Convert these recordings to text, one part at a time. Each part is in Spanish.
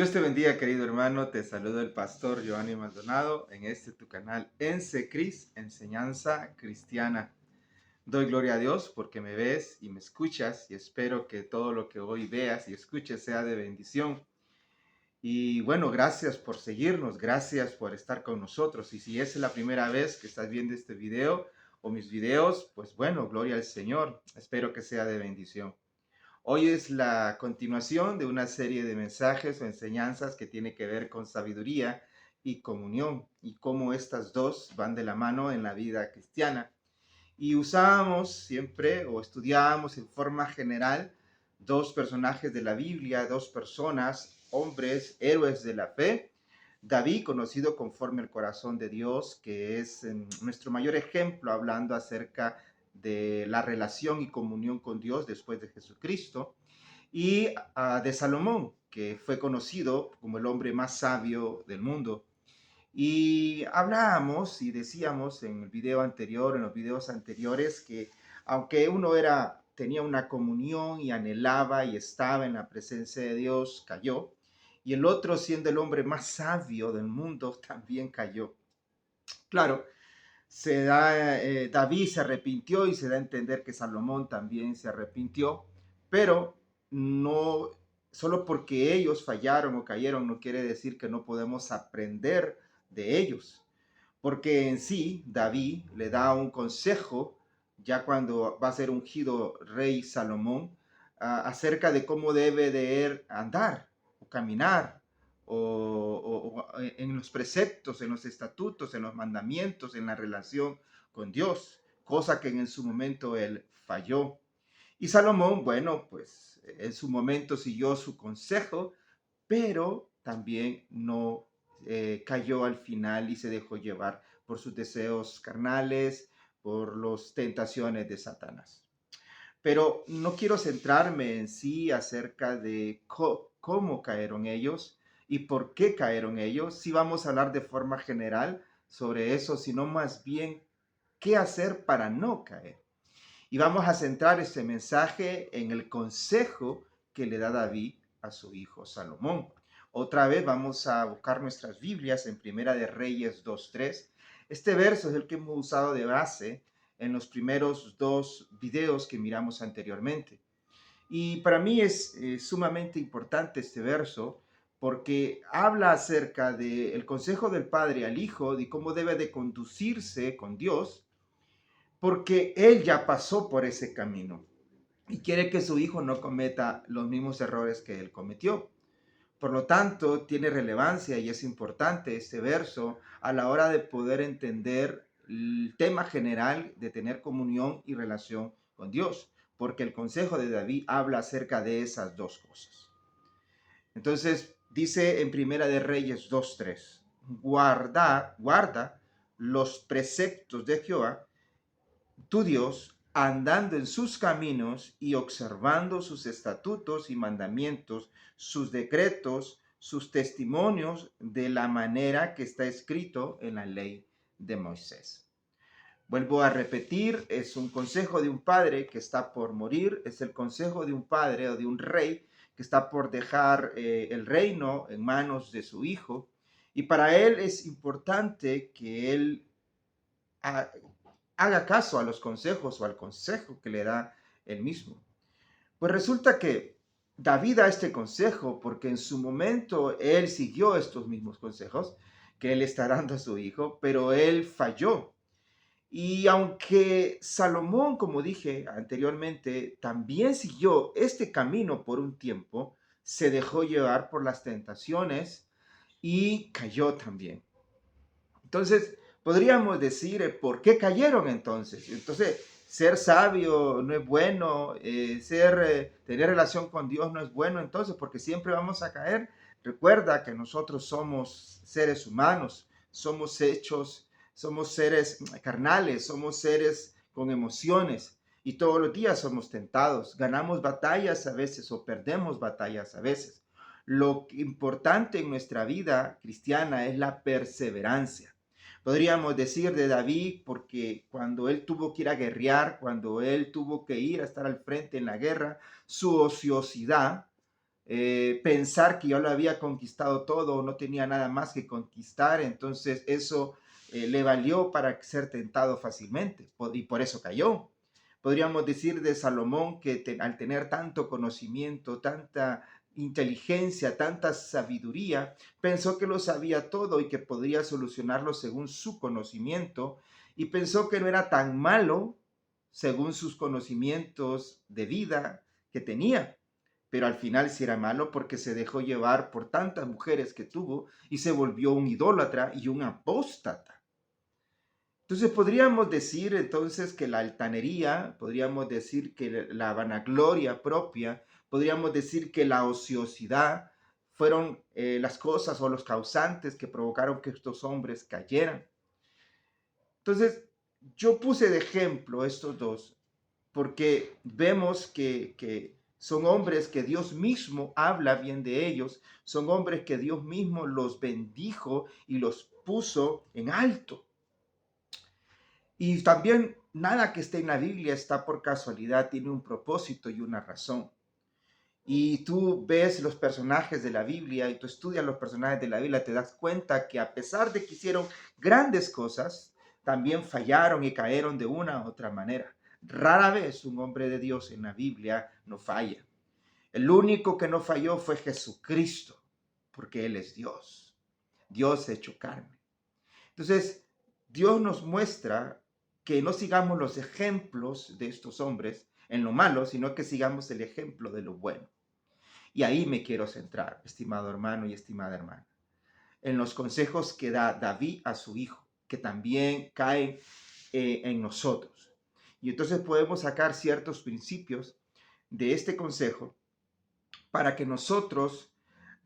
Dios te bendiga, querido hermano. Te saluda el pastor Giovanni Maldonado en este tu canal Cris, Enseñanza Cristiana. Doy gloria a Dios porque me ves y me escuchas y espero que todo lo que hoy veas y escuches sea de bendición. Y bueno, gracias por seguirnos, gracias por estar con nosotros. Y si es la primera vez que estás viendo este video o mis videos, pues bueno, gloria al Señor. Espero que sea de bendición. Hoy es la continuación de una serie de mensajes o enseñanzas que tiene que ver con sabiduría y comunión y cómo estas dos van de la mano en la vida cristiana. Y usábamos siempre o estudiábamos en forma general dos personajes de la Biblia, dos personas, hombres, héroes de la fe. David, conocido conforme el corazón de Dios, que es nuestro mayor ejemplo hablando acerca de la relación y comunión con Dios después de Jesucristo, y de Salomón, que fue conocido como el hombre más sabio del mundo. Y hablábamos y decíamos en el video anterior, en los videos anteriores, que aunque uno tenía una comunión y anhelaba y estaba en la presencia de Dios, cayó, y el otro, siendo el hombre más sabio del mundo, también cayó. Claro, David se arrepintió y se da a entender que Salomón también se arrepintió, pero no, solo porque ellos fallaron o cayeron, no quiere decir que no podemos aprender de ellos, porque en sí David le da un consejo ya cuando va a ser ungido rey Salomón acerca de cómo debe de él andar o caminar o en los preceptos, en los estatutos, en los mandamientos, en la relación con Dios, cosa que en su momento él falló. Y Salomón, bueno, pues en su momento siguió su consejo, pero también no cayó al final y se dejó llevar por sus deseos carnales, por las tentaciones de Satanás. Pero no quiero centrarme en sí acerca de cómo cayeron ellos y por qué cayeron ellos. Sí vamos a hablar de forma general sobre eso, sino más bien qué hacer para no caer. Y vamos a centrar este mensaje en el consejo que le da David a su hijo Salomón. Otra vez vamos a buscar nuestras Biblias en Primera de Reyes 2:3. Este verso es el que hemos usado de base en los primeros dos videos que miramos anteriormente. Y para mí es sumamente importante este verso porque habla acerca del consejo del padre al hijo, de cómo debe de conducirse con Dios, porque él ya pasó por ese camino y quiere que su hijo no cometa los mismos errores que él cometió. Por lo tanto, tiene relevancia y es importante este verso a la hora de poder entender el tema general de tener comunión y relación con Dios, porque el consejo de David habla acerca de esas dos cosas. Entonces, dice en Primera de Reyes 2:3, guarda los preceptos de Jehová tu Dios, andando en sus caminos y observando sus estatutos y mandamientos, sus decretos, sus testimonios, de la manera que está escrito en la ley de Moisés. Vuelvo a repetir, es un consejo de un padre que está por morir, es el consejo de un padre o de un rey que está por dejar el reino en manos de su hijo, y para él es importante que él haga caso a los consejos o al consejo que le da él mismo. Pues resulta que David da este consejo porque en su momento él siguió estos mismos consejos que él está dando a su hijo, pero él falló. Y aunque Salomón, como dije anteriormente, también siguió este camino por un tiempo, se dejó llevar por las tentaciones y cayó también. Entonces, podríamos decir, ¿por qué cayeron entonces? Entonces, ser sabio no es bueno, tener relación con Dios no es bueno entonces, porque siempre vamos a caer. Recuerda que nosotros somos seres humanos, somos seres carnales, somos seres con emociones y todos los días somos tentados. Ganamos batallas a veces o perdemos batallas a veces. Lo importante en nuestra vida cristiana es la perseverancia. Podríamos decir de David, porque cuando él tuvo que ir a guerrear, cuando él tuvo que ir a estar al frente en la guerra, su ociosidad pensar que yo lo había conquistado todo o no tenía nada más que conquistar, entonces eso le valió para ser tentado fácilmente y por eso cayó. Podríamos decir de Salomón que al tener tanto conocimiento, tanta inteligencia, tanta sabiduría, pensó que lo sabía todo y que podría solucionarlo según su conocimiento y pensó que no era tan malo según sus conocimientos de vida que tenía. Pero al final sí era malo porque se dejó llevar por tantas mujeres que tuvo y se volvió un idólatra y un apóstata. Entonces podríamos decir entonces que la altanería, podríamos decir que la vanagloria propia, podríamos decir que la ociosidad fueron las cosas o los causantes que provocaron que estos hombres cayeran. Entonces yo puse de ejemplo estos dos porque vemos que son hombres que Dios mismo habla bien de ellos, son hombres que Dios mismo los bendijo y los puso en alto. Y también nada que esté en la Biblia está por casualidad, tiene un propósito y una razón. Y tú ves los personajes de la Biblia y tú estudias los personajes de la Biblia, te das cuenta que a pesar de que hicieron grandes cosas, también fallaron y cayeron de una u otra manera. Rara vez un hombre de Dios en la Biblia no falla. El único que no falló fue Jesucristo, porque Él es Dios, Dios hecho carne. Entonces, Dios nos muestra que no sigamos los ejemplos de estos hombres en lo malo, sino que sigamos el ejemplo de lo bueno. Y ahí me quiero centrar, estimado hermano y estimada hermana, en los consejos que da David a su hijo, que también caen en nosotros. Y entonces podemos sacar ciertos principios de este consejo para que nosotros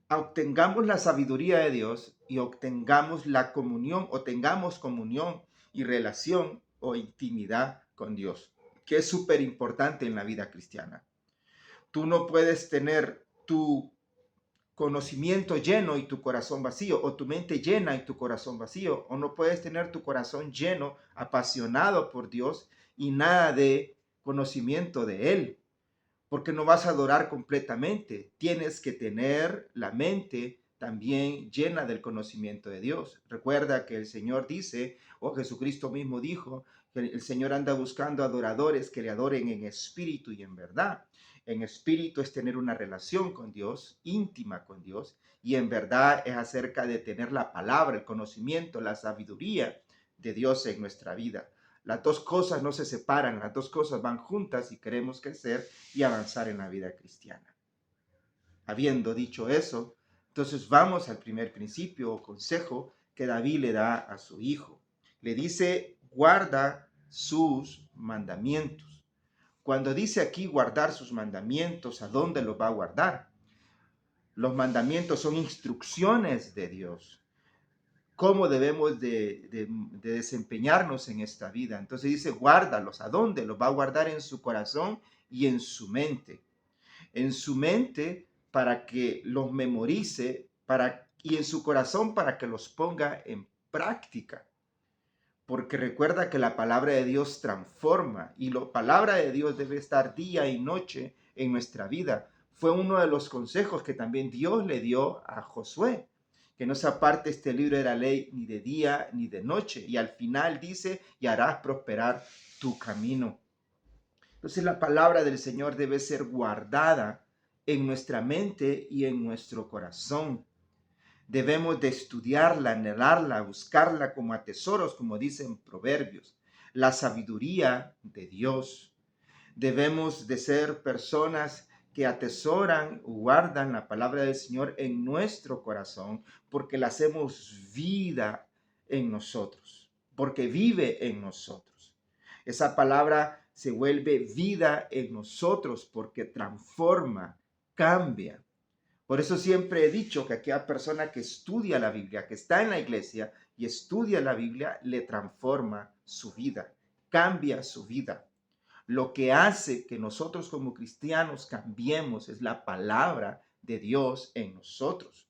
obtengamos la sabiduría de Dios y obtengamos la comunión o tengamos comunión y relación o intimidad con Dios, que es súper importante en la vida cristiana. Tú no puedes tener tu conocimiento lleno y tu corazón vacío, o tu mente llena y tu corazón vacío, o no puedes tener tu corazón lleno, apasionado por Dios y nada de conocimiento de Él, porque no vas a adorar completamente. Tienes que tener la mente también llena del conocimiento de Dios. Recuerda que el Señor dice, o Jesucristo mismo dijo, que el Señor anda buscando adoradores que le adoren en espíritu y en verdad. En espíritu es tener una relación con Dios, íntima con Dios, y en verdad es acerca de tener la palabra, el conocimiento, la sabiduría de Dios en nuestra vida. Las dos cosas no se separan, las dos cosas van juntas si queremos crecer y avanzar en la vida cristiana. Habiendo dicho eso, entonces vamos al primer principio o consejo que David le da a su hijo. Le dice, guarda sus mandamientos. Cuando dice aquí guardar sus mandamientos, ¿a dónde los va a guardar? Los mandamientos son instrucciones de Dios. Cómo debemos de desempeñarnos en esta vida. Entonces dice, guárdalos. ¿A dónde? Los va a guardar en su corazón y en su mente. En su mente para que los memorice y en su corazón para que los ponga en práctica. Porque recuerda que la palabra de Dios transforma y la palabra de Dios debe estar día y noche en nuestra vida. Fue uno de los consejos que también Dios le dio a Josué, que no se aparte este libro de la ley ni de día ni de noche. Y al final dice, y harás prosperar tu camino. Entonces la palabra del Señor debe ser guardada en nuestra mente y en nuestro corazón. Debemos de estudiarla, anhelarla, buscarla como a tesoros, como dicen Proverbios. La sabiduría de Dios. Debemos de ser personas que atesoran, guardan la palabra del Señor en nuestro corazón, porque la hacemos vida en nosotros, porque vive en nosotros. Esa palabra se vuelve vida en nosotros porque transforma, cambia. Por eso siempre he dicho que aquella persona que estudia la Biblia, que está en la iglesia y estudia la Biblia, le transforma su vida, cambia su vida. Lo que hace que nosotros como cristianos cambiemos es la palabra de Dios en nosotros.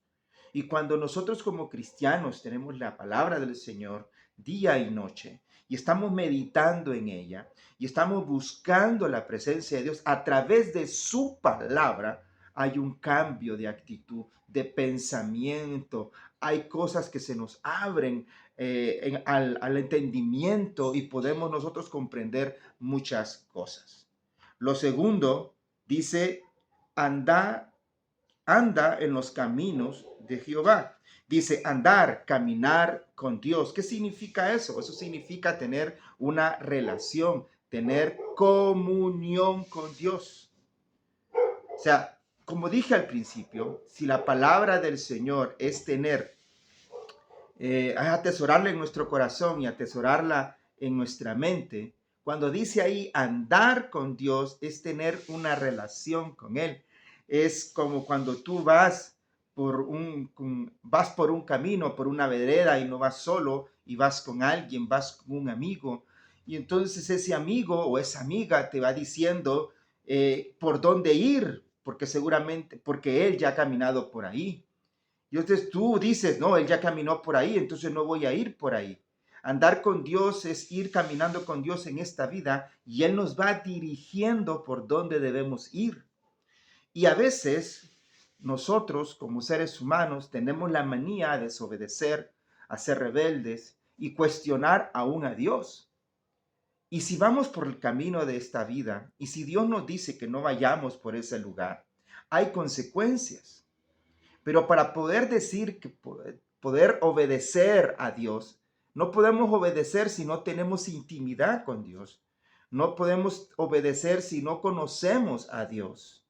Y cuando nosotros como cristianos tenemos la palabra del Señor día y noche y estamos meditando en ella y estamos buscando la presencia de Dios a través de su palabra, hay un cambio de actitud, de pensamiento, hay cosas que se nos abren al entendimiento y podemos nosotros comprender muchas cosas. Lo segundo, dice, anda, anda en los caminos de Jehová. Dice andar, caminar con Dios. ¿Qué significa eso? Eso significa tener una relación, tener comunión con Dios. O sea, como dije al principio, si la palabra del Señor es tener, atesorarla en nuestro corazón y atesorarla en nuestra mente, cuando dice ahí andar con Dios es tener una relación con Él. Es como cuando tú vas vas por un camino, por una vereda y no vas solo y vas con alguien, vas con un amigo. Y entonces ese amigo o esa amiga te va diciendo por dónde ir, porque seguramente, porque él ya ha caminado por ahí. Y entonces tú dices, no, él ya caminó por ahí, entonces no voy a ir por ahí. Andar con Dios es ir caminando con Dios en esta vida y Él nos va dirigiendo por dónde debemos ir. Y a veces nosotros como seres humanos tenemos la manía de desobedecer, a ser rebeldes y cuestionar aún a Dios. Y si vamos por el camino de esta vida y si Dios nos dice que no vayamos por ese lugar, hay consecuencias. Pero para poder decir que poder obedecer a Dios, no podemos obedecer si no tenemos intimidad con Dios. No podemos obedecer si no conocemos a Dios.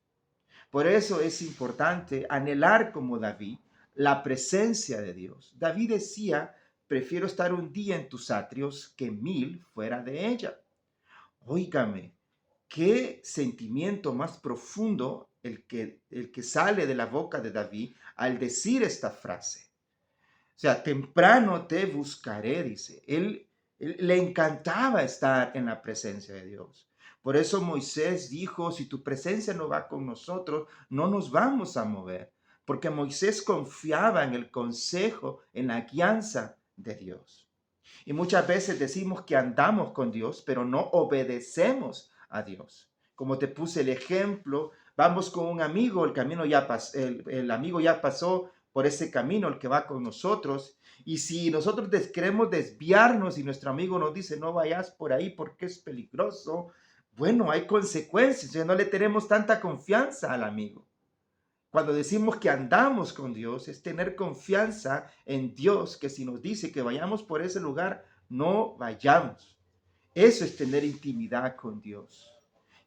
Por eso es importante anhelar como David la presencia de Dios. David decía, prefiero estar un día en tus atrios que 1000 fuera de ella. Óigame, qué sentimiento más profundo el que sale de la boca de David al decir esta frase. O sea, temprano te buscaré, dice. Él le encantaba estar en la presencia de Dios. Por eso Moisés dijo, si tu presencia no va con nosotros, no nos vamos a mover. Porque Moisés confiaba en el consejo, en la guianza de Dios. Y muchas veces decimos que andamos con Dios, pero no obedecemos a Dios. Como te puse el ejemplo, vamos con un amigo, el amigo ya pasó por ese camino, el que va con nosotros. Y si nosotros queremos desviarnos y nuestro amigo nos dice, no vayas por ahí porque es peligroso, bueno, hay consecuencias, ya no le tenemos tanta confianza al amigo. Cuando decimos que andamos con Dios, es tener confianza en Dios, que si nos dice que vayamos por ese lugar, no vayamos. Eso es tener intimidad con Dios.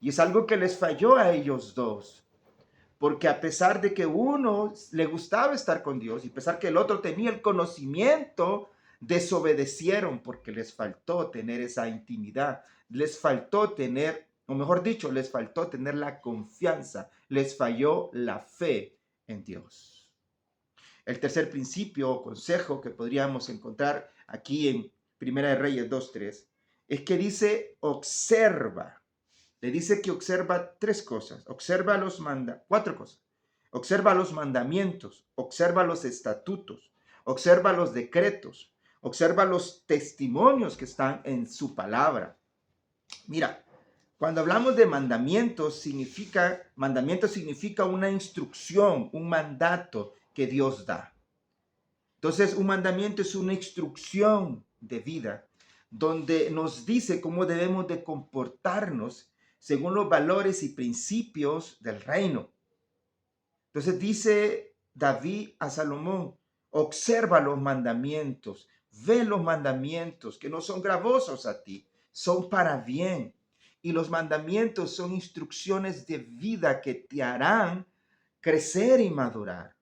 Y es algo que les falló a ellos dos. Porque a pesar de que uno le gustaba estar con Dios y a pesar que el otro tenía el conocimiento, desobedecieron porque les faltó tener esa intimidad. Les faltó tener, o mejor dicho, les faltó tener la confianza. Les falló la fe en Dios. El tercer principio o consejo que podríamos encontrar aquí en Primera de Reyes 2:3 es que dice observa. Le dice que observa tres cosas. Observa cuatro cosas. Observa los mandamientos, observa los estatutos, observa los decretos, observa los testimonios que están en su palabra. Mira, cuando hablamos de mandamiento significa una instrucción, un mandato que Dios da. Entonces, un mandamiento es una instrucción de vida donde nos dice cómo debemos de comportarnos según los valores y principios del reino. Entonces dice David a Salomón, observa los mandamientos, ve los mandamientos que no son gravosos a ti, son para bien. Y los mandamientos son instrucciones de vida que te harán crecer y madurar.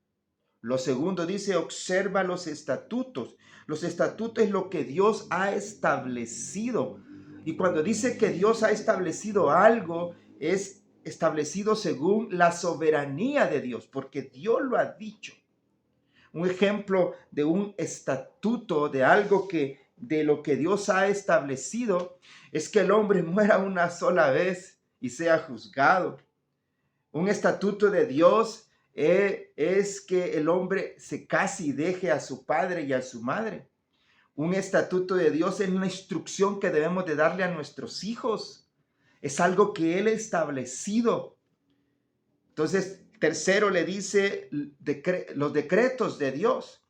Lo segundo dice, observa los estatutos. Los estatutos es lo que Dios ha establecido. Y cuando dice que Dios ha establecido algo, es establecido según la soberanía de Dios, porque Dios lo ha dicho. Un ejemplo de un estatuto, de algo de lo que Dios ha establecido, es que el hombre muera una sola vez y sea juzgado. Un estatuto de Dios es que el hombre se case y deje a su padre y a su madre. Un estatuto de Dios es una instrucción que debemos de darle a nuestros hijos. Es algo que Él ha establecido. Entonces, tercero le dice los decretos de Dios.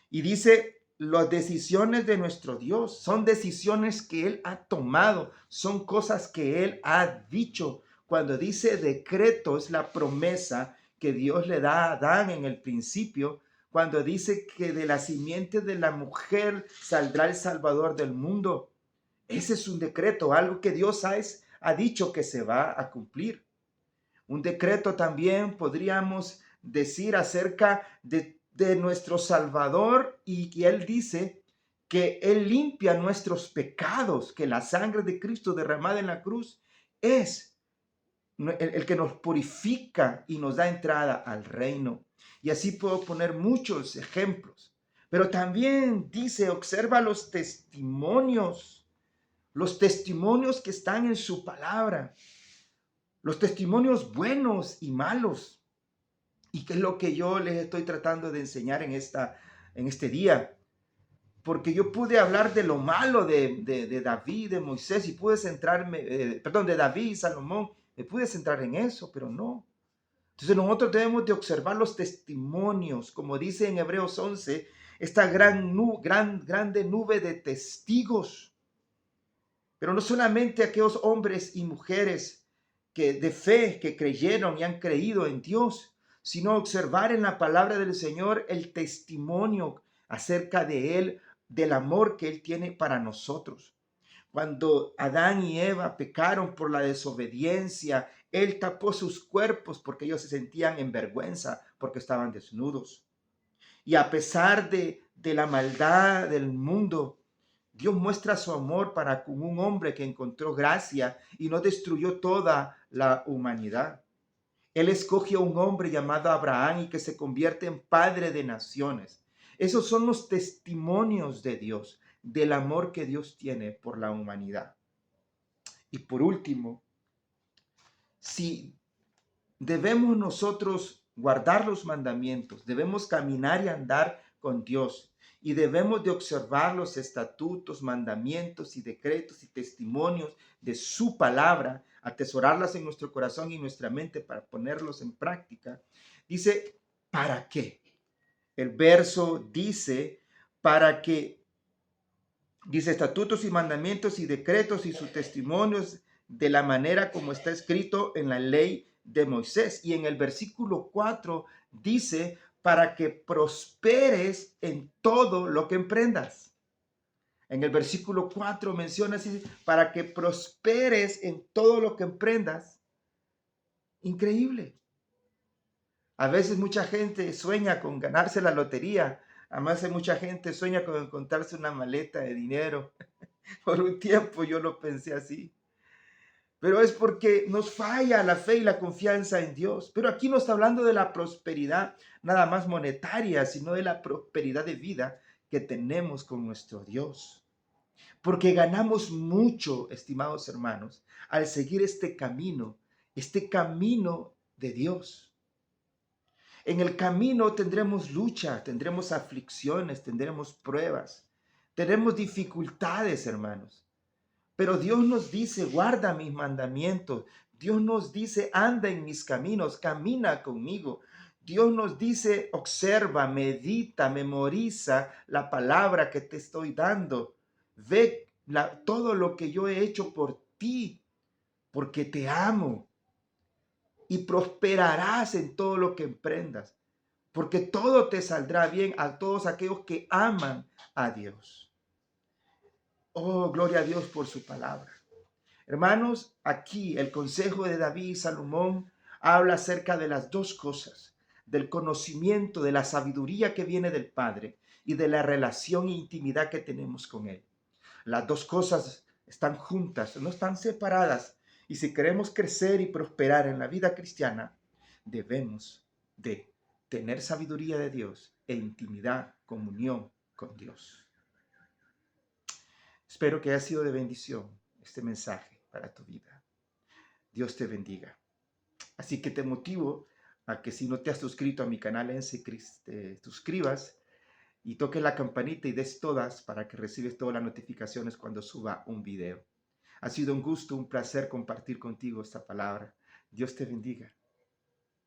Y dice, las decisiones de nuestro Dios son decisiones que Él ha tomado, son cosas que Él ha dicho. Cuando dice decreto, es la promesa que Dios le da a Adán en el principio, cuando dice que de la simiente de la mujer saldrá el Salvador del mundo. Ese es un decreto, algo que Dios ha dicho que se va a cumplir. Un decreto también podríamos decir acerca de nuestro Salvador, y que Él dice que Él limpia nuestros pecados, que la sangre de Cristo derramada en la cruz es el que nos purifica y nos da entrada al reino. Y así puedo poner muchos ejemplos. Pero también dice, observa los testimonios que están en su palabra, los testimonios buenos y malos. ¿Y qué es lo que yo les estoy tratando de enseñar en este día? Porque yo pude hablar de lo malo de David, de Moisés, y pude centrarme, de David y Salomón, me pude centrar en eso, pero no. Entonces nosotros debemos de observar los testimonios, como dice en Hebreos 11, esta grande nube de testigos. Pero no solamente aquellos hombres y mujeres de fe que creyeron y han creído en Dios, sino observar en la palabra del Señor el testimonio acerca de Él, del amor que Él tiene para nosotros. Cuando Adán y Eva pecaron por la desobediencia, Él tapó sus cuerpos porque ellos se sentían en vergüenza porque estaban desnudos. Y a pesar de la maldad del mundo, Dios muestra su amor para con un hombre que encontró gracia y no destruyó toda la humanidad. Él escoge a un hombre llamado Abraham y que se convierte en padre de naciones. Esos son los testimonios de Dios, del amor que Dios tiene por la humanidad. Y por último, si debemos nosotros guardar los mandamientos, debemos caminar y andar con Dios, y debemos de observar los estatutos, mandamientos y decretos y testimonios de su palabra, atesorarlas en nuestro corazón y nuestra mente para ponerlos en práctica. Dice, ¿para qué? El verso dice, para que, dice, estatutos y mandamientos y decretos y sus testimonios de la manera como está escrito en la ley de Moisés. Y en el versículo 4 dice, para que prosperes en todo lo que emprendas. En el versículo 4 menciona así, para que prosperes en todo lo que emprendas. Increíble. A veces mucha gente sueña con ganarse la lotería. Además, mucha gente sueña con encontrarse una maleta de dinero. Por un tiempo yo lo pensé así. Pero es porque nos falla la fe y la confianza en Dios. Pero aquí no está hablando de la prosperidad nada más monetaria, sino de la prosperidad de vida que tenemos con nuestro Dios. Porque ganamos mucho, estimados hermanos, al seguir este camino de Dios. En el camino tendremos lucha, tendremos aflicciones, tendremos pruebas, tendremos dificultades, hermanos. Pero Dios nos dice, guarda mis mandamientos. Dios nos dice, anda en mis caminos, camina conmigo. Dios nos dice, observa, medita, memoriza la palabra que te estoy dando. Ve todo lo que yo he hecho por ti, porque te amo. Y prosperarás en todo lo que emprendas, porque todo te saldrá bien a todos aquellos que aman a Dios. Oh, gloria a Dios por su palabra. Hermanos, aquí el consejo de David y Salomón habla acerca de las dos cosas, del conocimiento, de la sabiduría que viene del Padre y de la relación e intimidad que tenemos con Él. Las dos cosas están juntas, no están separadas. Y si queremos crecer y prosperar en la vida cristiana, debemos de tener sabiduría de Dios e intimidad, comunión con Dios. Espero que haya sido de bendición este mensaje para tu vida. Dios te bendiga. Así que te motivo a que si no te has suscrito a mi canal Ensecris, te suscribas y toques la campanita y des todas para que recibes todas las notificaciones cuando suba un video. Ha sido un gusto, un placer compartir contigo esta palabra. Dios te bendiga.